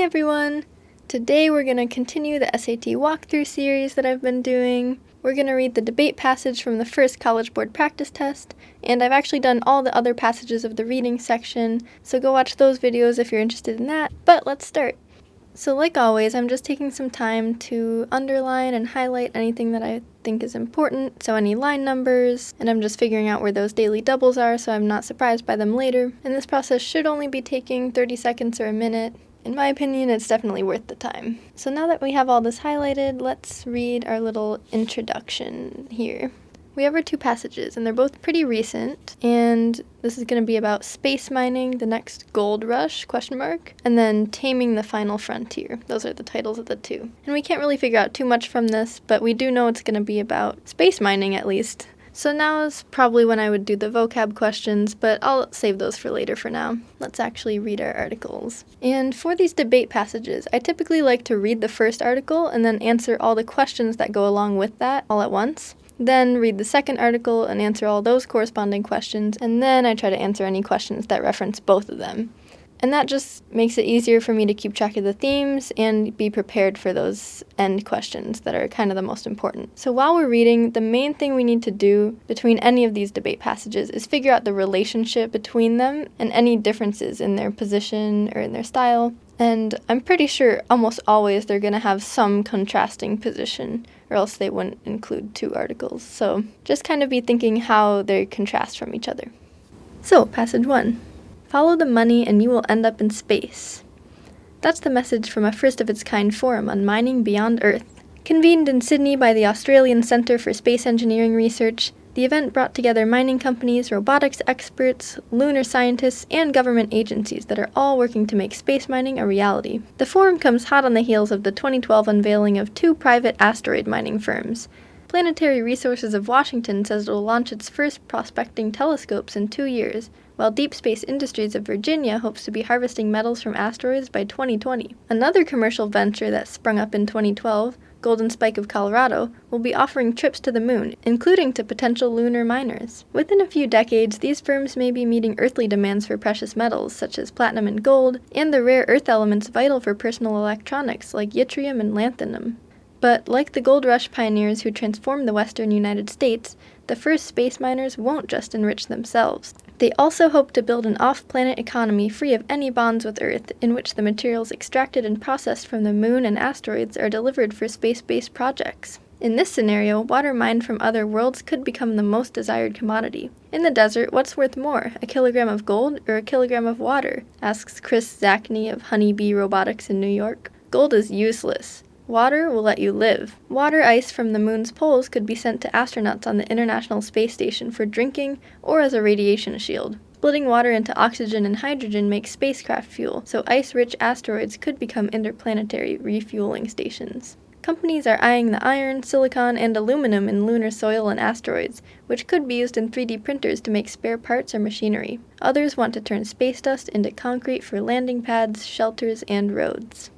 everyone! Today we're going to continue the SAT walkthrough series that I've been doing. We're going to read the debate passage from the first College Board practice test, and I've actually done all the other passages of the reading section, so go watch those videos if you're interested in that. But let's start. So like always, I'm just taking some time to underline and highlight anything that I think is important, so any line numbers, and I'm just figuring out where those daily doubles are so I'm not surprised by them later. And this process should only be taking 30 seconds or a minute. In my opinion, it's definitely worth the time. So now that we have all this highlighted, let's read our little introduction here. We have our two passages, and they're both pretty recent, and this is going to be about space mining, the next gold rush, ? And then taming the final frontier. Those are the titles of the two. And we can't really figure out too much from this, but we do know it's going to be about space mining at least. So now is probably when I would do the vocab questions, but I'll save those for later for now. Let's actually read our articles. And for these debate passages, I typically like to read the first article and then answer all the questions that go along with that all at once. Then read the second article and answer all those corresponding questions, and then I try to answer any questions that reference both of them. And that just makes it easier for me to keep track of the themes and be prepared for those end questions that are kind of the most important. So while we're reading, the main thing we need to do between any of these debate passages is figure out the relationship between them and any differences in their position or in their style. And I'm pretty sure almost always they're going to have some contrasting position, or else they wouldn't include two articles. So just kind of be thinking how they contrast from each other. So, passage 1. Follow the money and you will end up in space. That's the message from a first-of-its-kind forum on mining beyond Earth. Convened in Sydney by the Australian Centre for Space Engineering Research, the event brought together mining companies, robotics experts, lunar scientists, and government agencies that are all working to make space mining a reality. The forum comes hot on the heels of the 2012 unveiling of two private asteroid mining firms. Planetary Resources of Washington says it will launch its first prospecting telescopes in 2 years, while Deep Space Industries of Virginia hopes to be harvesting metals from asteroids by 2020. Another commercial venture that sprung up in 2012, Golden Spike of Colorado, will be offering trips to the moon, including to potential lunar miners. Within a few decades, these firms may be meeting earthly demands for precious metals, such as platinum and gold, and the rare earth elements vital for personal electronics, like yttrium and lanthanum. But like the gold rush pioneers who transformed the western United States, the first space miners won't just enrich themselves. They also hope to build an off-planet economy free of any bonds with Earth, in which the materials extracted and processed from the moon and asteroids are delivered for space-based projects. In this scenario, water mined from other worlds could become the most desired commodity. In the desert, what's worth more, a kilogram of gold or a kilogram of water? Asks Chris Zachney of Honeybee Robotics in New York. Gold is useless. Water will let you live. Water ice from the moon's poles could be sent to astronauts on the International Space Station for drinking or as a radiation shield. Splitting water into oxygen and hydrogen makes spacecraft fuel, so ice-rich asteroids could become interplanetary refueling stations. Companies are eyeing the iron, silicon, and aluminum in lunar soil and asteroids, which could be used in 3D printers to make spare parts or machinery. Others want to turn space dust into concrete for landing pads, shelters, and roads.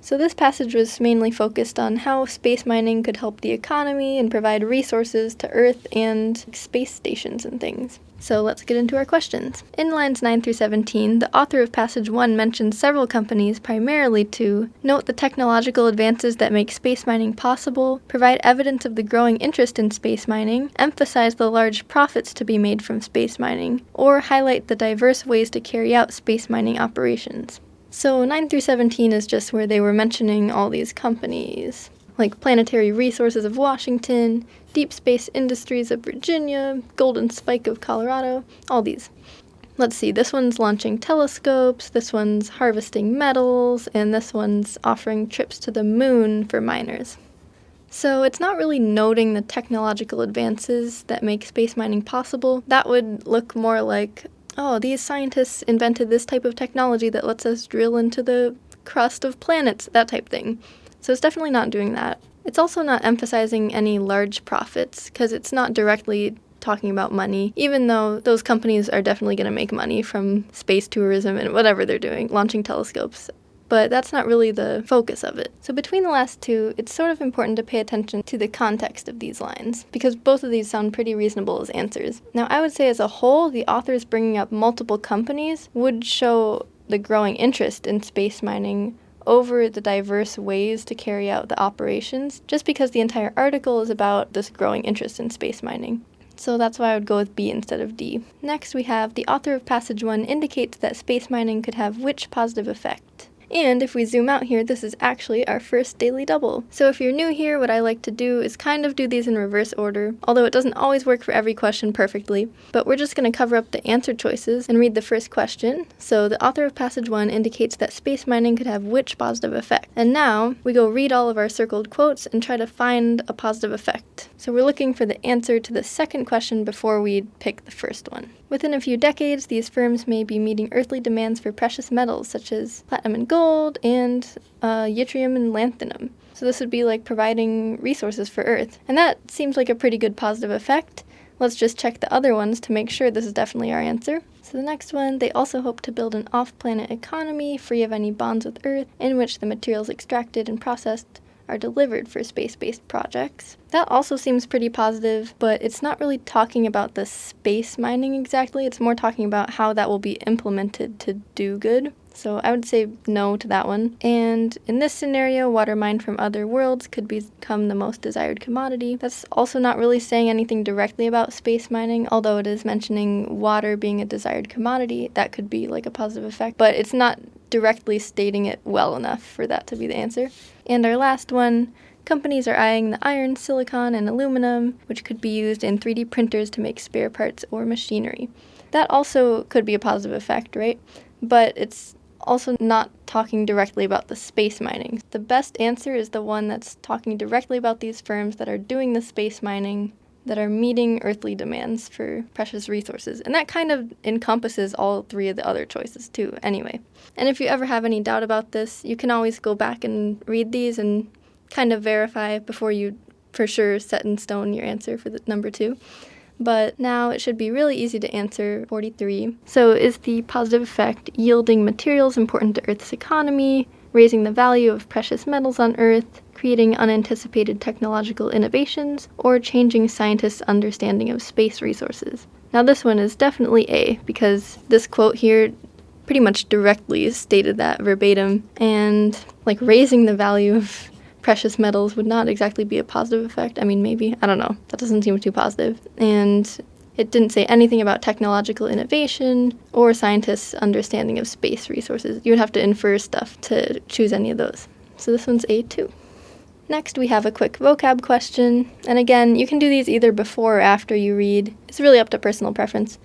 So this passage was mainly focused on how space mining could help the economy and provide resources to Earth and space stations and things. So let's get into our questions. In lines 9 through 17, the author of passage 1 mentions several companies primarily to note the technological advances that make space mining possible, provide evidence of the growing interest in space mining, emphasize the large profits to be made from space mining, or highlight the diverse ways to carry out space mining operations. So 9 through 17 is just where they were mentioning all these companies, like Planetary Resources of Washington, Deep Space Industries of Virginia, Golden Spike of Colorado, all these. Let's see, this one's launching telescopes, this one's harvesting metals, and this one's offering trips to the moon for miners. So it's not really noting the technological advances that make space mining possible. That would look more like, oh, these scientists invented this type of technology that lets us drill into the crust of planets, that type thing. So it's definitely not doing that. It's also not emphasizing any large profits, because it's not directly talking about money, even though those companies are definitely going to make money from space tourism and whatever they're doing, launching telescopes. But that's not really the focus of it. So between the last two, it's sort of important to pay attention to the context of these lines, because both of these sound pretty reasonable as answers. Now, I would say as a whole, the authors bringing up multiple companies would show the growing interest in space mining over the diverse ways to carry out the operations, just because the entire article is about this growing interest in space mining. So that's why I would go with B instead of D. Next, we have the author of passage 1 indicates that space mining could have which positive effect? And if we zoom out here, this is actually our first daily double. So if you're new here, what I like to do is kind of do these in reverse order, although it doesn't always work for every question perfectly. But we're just going to cover up the answer choices and read the first question. So the author of passage 1 indicates that space mining could have which positive effect? And now we go read all of our circled quotes and try to find a positive effect. So we're looking for the answer to the second question before we pick the first one. Within a few decades, these firms may be meeting earthly demands for precious metals such as platinum and gold and yttrium and lanthanum. So this would be like providing resources for Earth. And that seems like a pretty good positive effect. Let's just check the other ones to make sure this is definitely our answer. So the next one, they also hope to build an off-planet economy free of any bonds with Earth, in which the materials extracted and processed are delivered for space-based projects. That also seems pretty positive, but it's not really talking about the space mining exactly. It's more talking about how that will be implemented to do good. So I would say no to that one. And in this scenario, water mined from other worlds could become the most desired commodity. That's also not really saying anything directly about space mining, although it is mentioning water being a desired commodity. That could be like a positive effect, but it's not directly stating it well enough for that to be the answer. And our last one, companies are eyeing the iron, silicon, and aluminum, which could be used in 3D printers to make spare parts or machinery. That also could be a positive effect, right? But it's also not talking directly about the space mining. The best answer is the one that's talking directly about these firms that are doing the space mining, that are meeting earthly demands for precious resources. And that kind of encompasses all three of the other choices too, anyway. And if you ever have any doubt about this, you can always go back and read these and kind of verify before you for sure set in stone your answer for the number 2. But now it should be really easy to answer 43. So is the positive effect yielding materials important to Earth's economy, raising the value of precious metals on Earth, creating unanticipated technological innovations, or changing scientists' understanding of space resources? Now this one is definitely A, because this quote here pretty much directly stated that verbatim, and like raising the value of precious metals would not exactly be a positive effect. I mean, maybe. I don't know. That doesn't seem too positive. And it didn't say anything about technological innovation or scientists' understanding of space resources. You would have to infer stuff to choose any of those. So this one's A2. Next, we have a quick vocab question. And again, you can do these either before or after you read. It's really up to personal preference.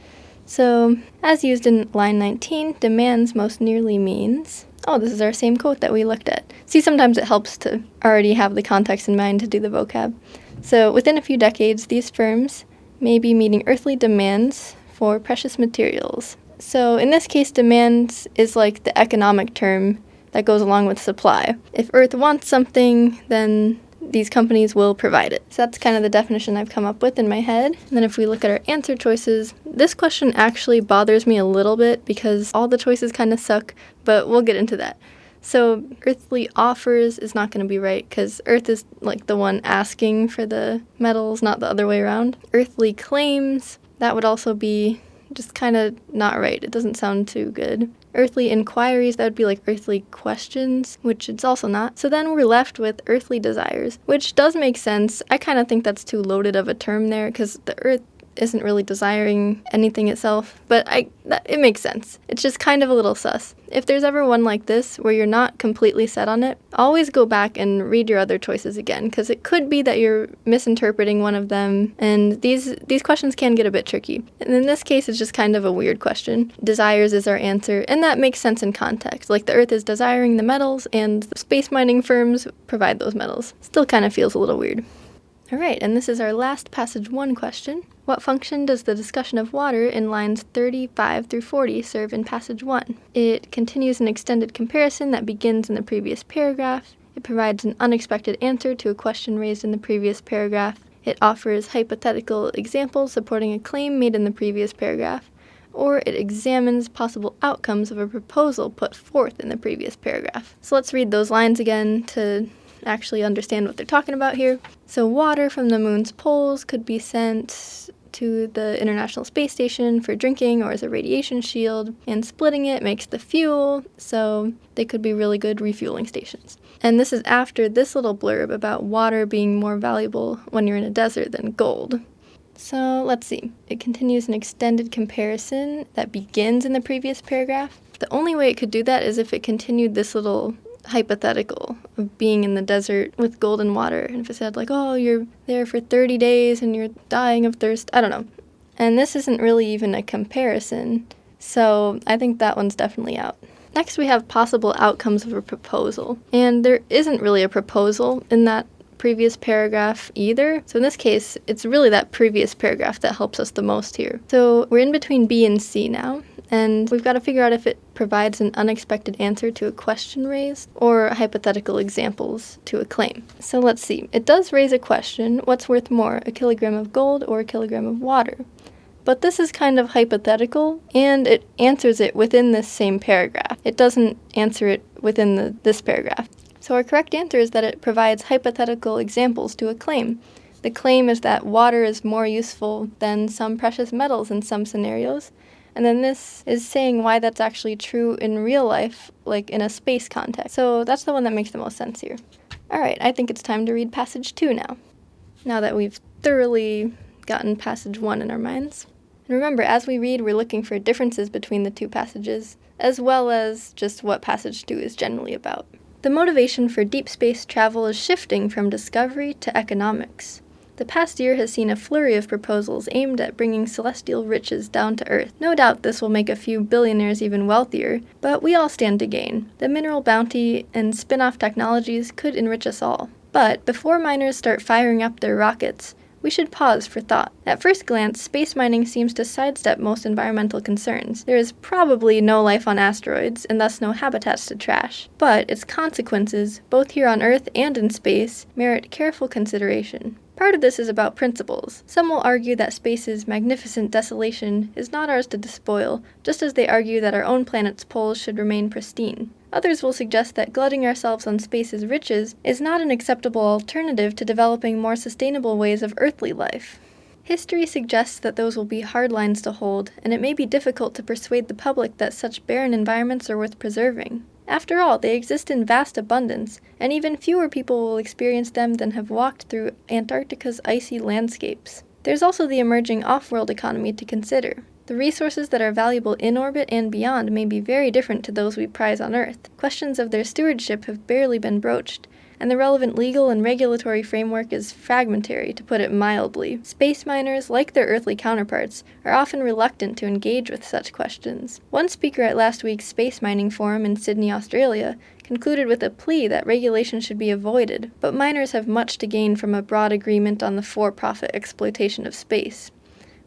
So, as used in line 19, demands most nearly means... Oh, this is our same quote that we looked at. See, sometimes it helps to already have the context in mind to do the vocab. So, within a few decades, these firms may be meeting earthly demands for precious materials. So, in this case, demands is like the economic term that goes along with supply. If Earth wants something, then these companies will provide it. So that's kind of the definition I've come up with in my head. And then if we look at our answer choices, this question actually bothers me a little bit because all the choices kind of suck, but we'll get into that. So earthly offers is not going to be right because Earth is like the one asking for the metals, not the other way around. Earthly claims, that would also be just kind of not right. It doesn't sound too good. Earthly inquiries, that would be like earthly questions, which it's also not. So then we're left with earthly desires, which does make sense. I kind of think that's too loaded of a term there because the Earth isn't really desiring anything itself, but it makes sense. It's just kind of a little sus. If there's ever one like this where you're not completely set on it, always go back and read your other choices again, because it could be that you're misinterpreting one of them, and these questions can get a bit tricky. And in this case, it's just kind of a weird question. Desires is our answer, and that makes sense in context. Like the Earth is desiring the metals, and the space mining firms provide those metals. Still kind of feels a little weird. All right, and this is our last passage 1 question. What function does the discussion of water in lines 35 through 40 serve in passage 1? It continues an extended comparison that begins in the previous paragraph. It provides an unexpected answer to a question raised in the previous paragraph. It offers hypothetical examples supporting a claim made in the previous paragraph. Or it examines possible outcomes of a proposal put forth in the previous paragraph. So let's read those lines again to actually understand what they're talking about here. So water from the moon's poles could be sent to the International Space Station for drinking or as a radiation shield, and splitting it makes the fuel, so they could be really good refueling stations. And this is after this little blurb about water being more valuable when you're in a desert than gold. So let's see. It continues an extended comparison that begins in the previous paragraph. The only way it could do that is if it continued this little hypothetical of being in the desert with golden water. And if it said like, oh, you're there for 30 days and you're dying of thirst, I don't know. And this isn't really even a comparison, so I think that one's definitely out. Next, we have possible outcomes of a proposal. And there isn't really a proposal in that previous paragraph either. So in this case, it's really that previous paragraph that helps us the most here. So we're in between B and C now, and we've got to figure out if it provides an unexpected answer to a question raised or hypothetical examples to a claim. So let's see. It does raise a question, what's worth more, a kilogram of gold or a kilogram of water? But this is kind of hypothetical, and it answers it within this same paragraph. It doesn't answer it within this paragraph. So our correct answer is that it provides hypothetical examples to a claim. The claim is that water is more useful than some precious metals in some scenarios, and then this is saying why that's actually true in real life, like in a space context. So that's the one that makes the most sense here. All right, I think it's time to read passage 2 now. Now that we've thoroughly gotten passage 1 in our minds. And remember, as we read, we're looking for differences between the two passages, as well as just what passage 2 is generally about. The motivation for deep space travel is shifting from discovery to economics. The past year has seen a flurry of proposals aimed at bringing celestial riches down to Earth. No doubt this will make a few billionaires even wealthier, but we all stand to gain. The mineral bounty and spin-off technologies could enrich us all. But before miners start firing up their rockets, we should pause for thought. At first glance, space mining seems to sidestep most environmental concerns. There is probably no life on asteroids, and thus no habitats to trash. But its consequences, both here on Earth and in space, merit careful consideration. Part of this is about principles. Some will argue that space's magnificent desolation is not ours to despoil, just as they argue that our own planet's poles should remain pristine. Others will suggest that glutting ourselves on space's riches is not an acceptable alternative to developing more sustainable ways of earthly life. History suggests that those will be hard lines to hold, and it may be difficult to persuade the public that such barren environments are worth preserving. After all, they exist in vast abundance, and even fewer people will experience them than have walked through Antarctica's icy landscapes. There's also the emerging off-world economy to consider. The resources that are valuable in orbit and beyond may be very different to those we prize on Earth. Questions of their stewardship have barely been broached, and the relevant legal and regulatory framework is fragmentary, to put it mildly. Space miners, like their earthly counterparts, are often reluctant to engage with such questions. One speaker at last week's Space Mining Forum in Sydney, Australia, concluded with a plea that regulation should be avoided, but miners have much to gain from a broad agreement on the for-profit exploitation of space.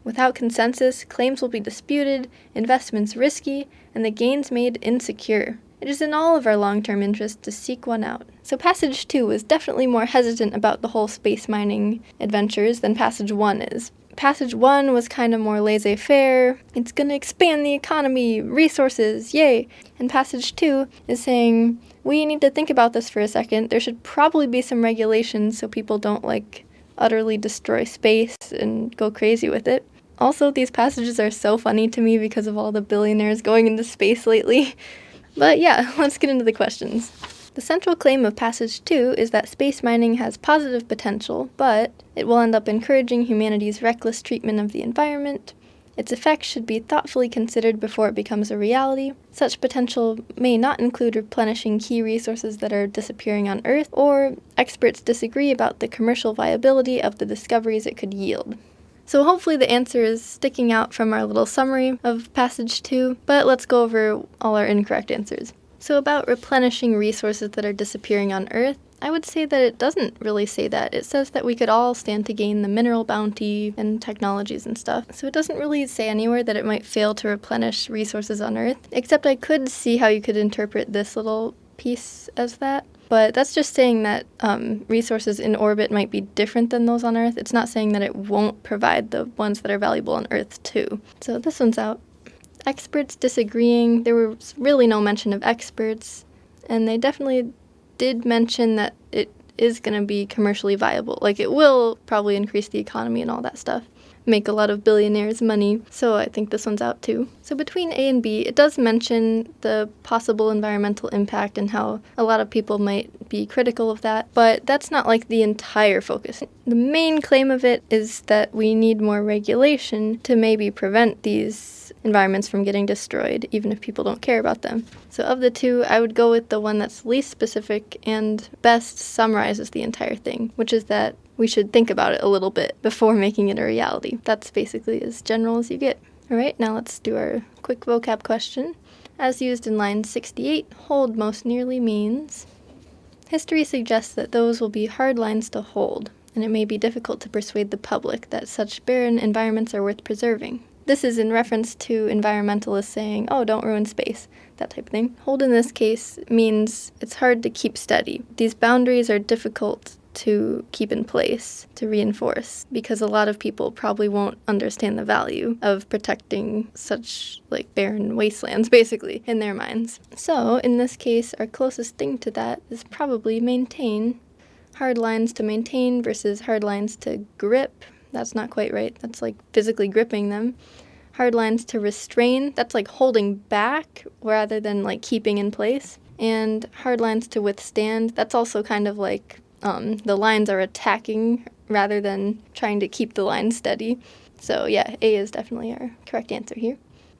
Without consensus, claims will be disputed, investments risky, and the gains made insecure. It is in all of our long-term interest to seek one out. So Passage 2 was definitely more hesitant about the whole space mining adventures than Passage 1 is. Passage 1 was kind of more laissez-faire, it's going to expand the economy, resources, yay! And Passage 2 is saying, we need to think about this for a second, there should probably be some regulations so people don't, utterly destroy space and go crazy with it. Also, these passages are so funny to me because of all the billionaires going into space lately. But yeah, let's get into the questions. The central claim of Passage 2 is that space mining has positive potential, but it will end up encouraging humanity's reckless treatment of the environment. Its effects should be thoughtfully considered before it becomes a reality. Such potential may not include replenishing key resources that are disappearing on Earth, or experts disagree about the commercial viability of the discoveries it could yield. So hopefully the answer is sticking out from our little summary of Passage 2, but let's go over all our incorrect answers. So about replenishing resources that are disappearing on Earth, I would say that it doesn't really say that. It says that we could all stand to gain the mineral bounty and technologies and stuff. So it doesn't really say anywhere that it might fail to replenish resources on Earth, except I could see how you could interpret this little piece as that. But that's just saying that resources in orbit might be different than those on Earth. It's not saying that it won't provide the ones that are valuable on Earth too. So this one's out. Experts disagreeing. There was really no mention of experts, and they definitely did mention that it is going to be commercially viable. It will probably increase the economy and all that stuff. make a lot of billionaires money, so I think this one's out too. So between A and B, it does mention the possible environmental impact and how a lot of people might be critical of that, but that's not like the entire focus. The main claim of it is that we need more regulation to maybe prevent these environments from getting destroyed, even if people don't care about them. So of the two, I would go with the one that's least specific and best summarizes the entire thing, which is that we should think about it a little bit before making it a reality. That's basically as general as you get. All right, now let's do our quick vocab question. As used in line 68, hold most nearly means, history suggests that those will be hard lines to hold, and it may be difficult to persuade the public that such barren environments are worth preserving. This is in reference to environmentalists saying, oh, don't ruin space, that type of thing. Hold in this case means it's hard to keep steady. These boundaries are difficult to keep in place, to reinforce, because a lot of people probably won't understand the value of protecting such like barren wastelands, basically, in their minds. So, in this case, our closest thing to that is probably maintain. Hard lines to maintain versus hard lines to grip. That's not quite right. That's like physically gripping them. Hard lines to restrain. That's like holding back rather than like keeping in place. And hard lines to withstand. That's also kind of like the lines are attacking rather than trying to keep the line steady. So yeah, A is definitely our correct answer here.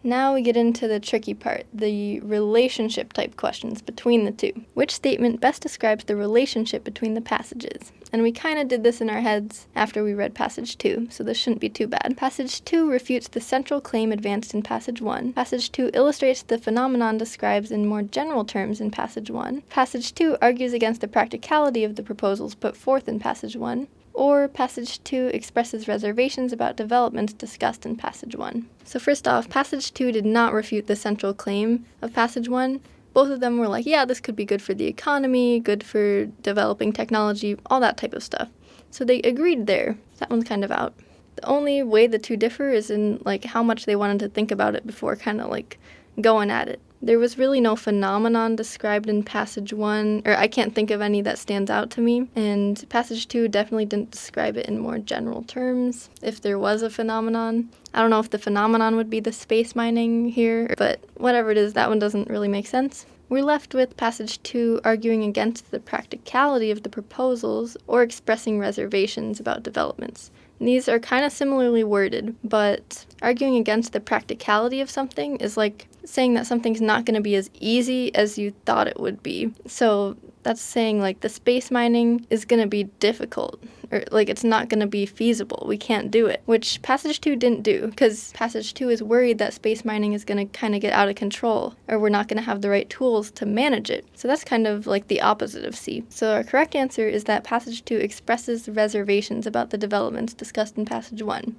Now we get into the tricky part, the relationship type questions between the two. Which statement best describes the relationship between the passages? And we kind of did this in our heads after we read passage 2, so this shouldn't be too bad. Passage 2 refutes the central claim advanced in passage 1. Passage 2 illustrates the phenomenon described in more general terms in passage 1. Passage 2 argues against the practicality of the proposals put forth in passage 1. Or passage 2 expresses reservations about developments discussed in passage 1. So first off, passage 2 did not refute the central claim of passage 1. Both of them were like, yeah, this could be good for the economy, good for developing technology, all that type of stuff. So they agreed there. That one's kind of out. The only way the two differ is in like how much they wanted to think about it before kind of like going at it. There was really no phenomenon described in passage 1, or I can't think of any that stands out to me, and passage 2 definitely didn't describe it in more general terms, if there was a phenomenon. I don't know if the phenomenon would be the space mining here, but whatever it is, that one doesn't really make sense. We're left with passage 2 arguing against the practicality of the proposals or expressing reservations about developments. And these are kind of similarly worded, but arguing against the practicality of something is like saying that something's not going to be as easy as you thought it would be. So that's saying like the space mining is going to be difficult, or like it's not going to be feasible. We can't do it, which passage 2 didn't do, because passage 2 is worried that space mining is going to kind of get out of control, or we're not going to have the right tools to manage it. So that's kind of like the opposite of C. So our correct answer is that passage 2 expresses reservations about the developments discussed in passage 1.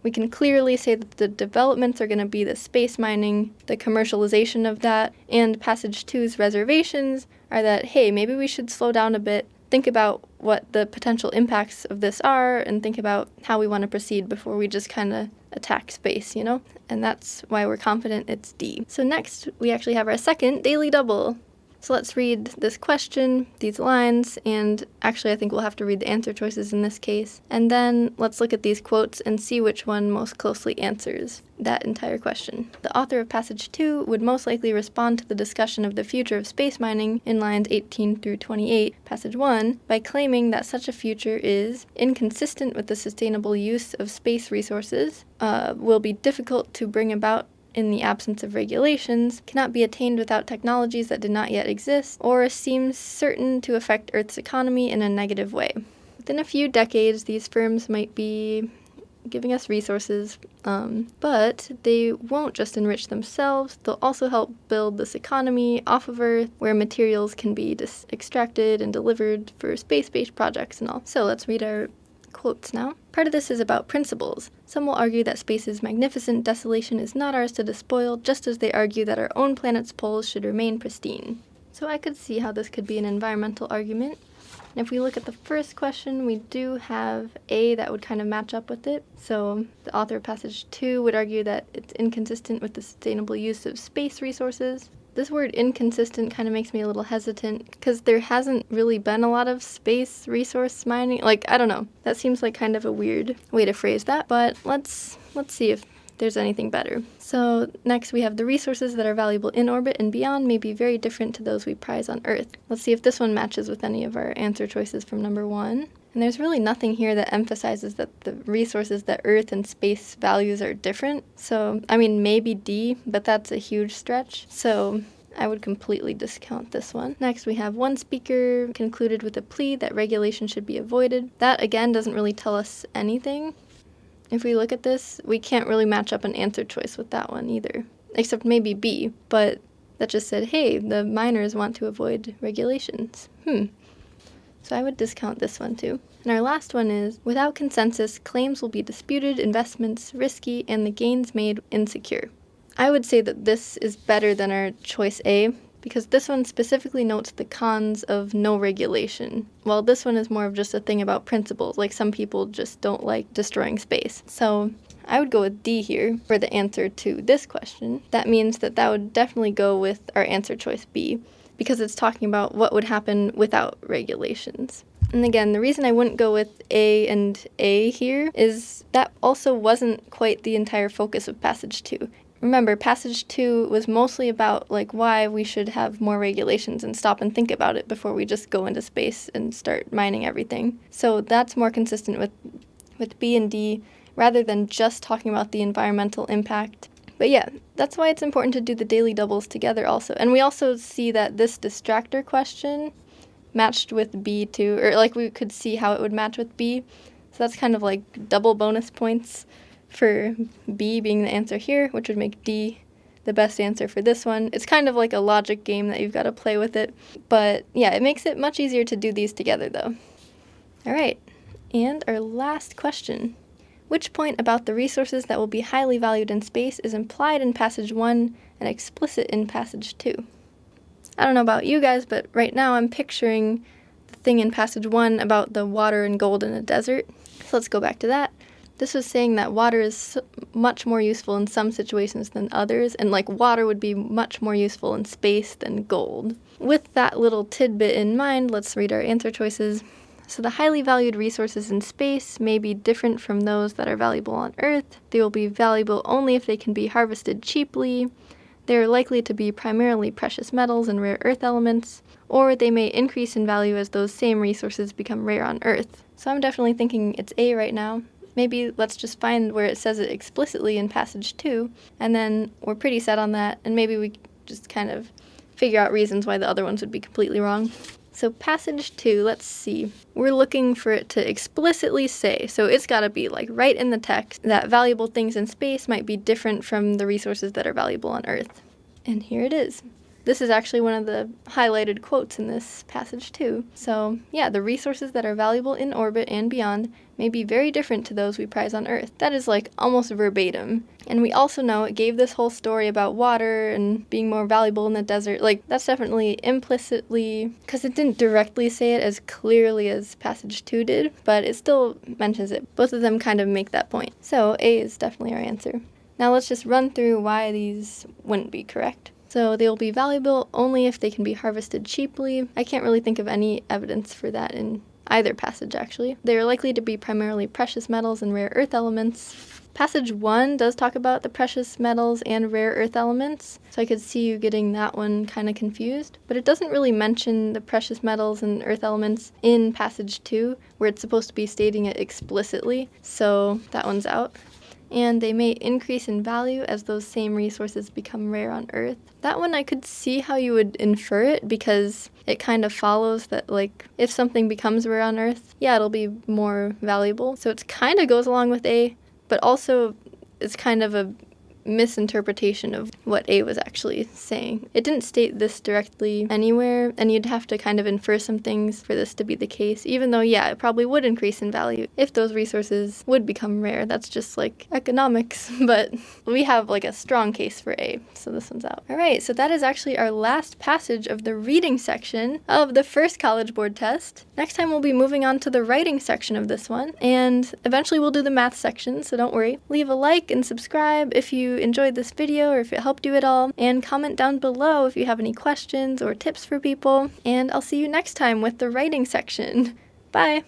We can clearly say that the developments are going to be the space mining, the commercialization of that, and passage 2's reservations are that, hey, maybe we should slow down a bit, think about what the potential impacts of this are, and think about how we want to proceed before we just kind of attack space, you know? And that's why we're confident it's D. So next, we actually have our second daily double. So let's read this question, these lines, and actually I think we'll have to read the answer choices in this case. And then let's look at these quotes and see which one most closely answers that entire question. The author of passage 2 would most likely respond to the discussion of the future of space mining in lines 18 through 28, passage 1, by claiming that such a future is inconsistent with the sustainable use of space resources, will be difficult to bring about in the absence of regulations, cannot be attained without technologies that did not yet exist, or seems certain to affect Earth's economy in a negative way. Within a few decades, these firms might be giving us resources, but they won't just enrich themselves, they'll also help build this economy off of Earth, where materials can be extracted and delivered for space-based projects and all. So let's read our quotes now. Part of this is about principles. Some will argue that space's magnificent desolation is not ours to despoil, just as they argue that our own planet's poles should remain pristine. So I could see how this could be an environmental argument. And if we look at the first question, we do have A that would kind of match up with it. So the author of passage 2 would argue that it's inconsistent with the sustainable use of space resources. This word inconsistent kind of makes me a little hesitant because there hasn't really been a lot of space resource mining. Like, I don't know. That seems like kind of a weird way to phrase that, but let's see if there's anything better. So next we have the resources that are valuable in orbit and beyond may be very different to those we prize on Earth. Let's see if this one matches with any of our answer choices from number 1. And there's really nothing here that emphasizes that the resources that Earth and space values are different. So, I mean, maybe D, but that's a huge stretch. So I would completely discount this one. Next, we have one speaker concluded with a plea that regulation should be avoided. That, again, doesn't really tell us anything. If we look at this, we can't really match up an answer choice with that one either, except maybe B, but that just said, hey, the miners want to avoid regulations. So I would discount this one too. And our last one is, without consensus, claims will be disputed, investments risky, and the gains made insecure. I would say that this is better than our choice A, because this one specifically notes the cons of no regulation, while this one is more of just a thing about principles, like some people just don't like destroying space. So I would go with D here for the answer to this question. That means that would definitely go with our answer choice B, because it's talking about what would happen without regulations. And again, the reason I wouldn't go with A and A here is that also wasn't quite the entire focus of passage 2. Remember, passage 2 was mostly about like why we should have more regulations and stop and think about it before we just go into space and start mining everything. So that's more consistent with B and D rather than just talking about the environmental impact. But yeah, that's why it's important to do the daily doubles together also. And we also see that this distractor question matched with B too, or like we could see how it would match with B. So that's kind of like double bonus points for B being the answer here, which would make D the best answer for this one. It's kind of like a logic game that you've got to play with it. But yeah, it makes it much easier to do these together though. All right, and our last question. Which point about the resources that will be highly valued in space is implied in passage 1 and explicit in passage 2? I don't know about you guys, but right now I'm picturing the thing in passage 1 about the water and gold in a desert. So let's go back to that. This was saying that water is much more useful in some situations than others, and like water would be much more useful in space than gold. With that little tidbit in mind, let's read our answer choices. So the highly valued resources in space may be different from those that are valuable on Earth. They will be valuable only if they can be harvested cheaply. They are likely to be primarily precious metals and rare earth elements, or they may increase in value as those same resources become rare on Earth. So I'm definitely thinking it's A right now. Maybe let's just find where it says it explicitly in passage 2, and then we're pretty set on that, and maybe we just kind of figure out reasons why the other ones would be completely wrong. So passage 2, let's see. We're looking for it to explicitly say, so it's got to be like right in the text, that valuable things in space might be different from the resources that are valuable on Earth. And here it is. This is actually one of the highlighted quotes in this passage too. So yeah, the resources that are valuable in orbit and beyond may be very different to those we prize on Earth. That is like almost verbatim. And we also know it gave this whole story about water and being more valuable in the desert. Like that's definitely implicitly, because it didn't directly say it as clearly as passage 2 did, but it still mentions it. Both of them kind of make that point. So A is definitely our answer. Now let's just run through why these wouldn't be correct. So they will be valuable only if they can be harvested cheaply. I can't really think of any evidence for that in either passage, actually. They are likely to be primarily precious metals and rare earth elements. Passage 1 does talk about the precious metals and rare earth elements, so I could see you getting that one kind of confused. But it doesn't really mention the precious metals and earth elements in passage 2, where it's supposed to be stating it explicitly, so that one's out. And they may increase in value as those same resources become rare on Earth. That one I could see how you would infer it, because it kind of follows that, like, if something becomes rare on Earth, yeah, it'll be more valuable. So it kind of goes along with A, but also it's kind of a misinterpretation of what A was actually saying. It didn't state this directly anywhere, and you'd have to kind of infer some things for this to be the case, even though, yeah, it probably would increase in value if those resources would become rare. That's just like economics, but we have like a strong case for A, so this one's out. All right, so that is actually our last passage of the reading section of the first College Board test. Next time we'll be moving on to the writing section of this one, and eventually we'll do the math section, so don't worry. Leave a like and subscribe if you you enjoyed this video or if it helped you at all, and comment down below if you have any questions or tips for people, and I'll see you next time with the writing section. Bye!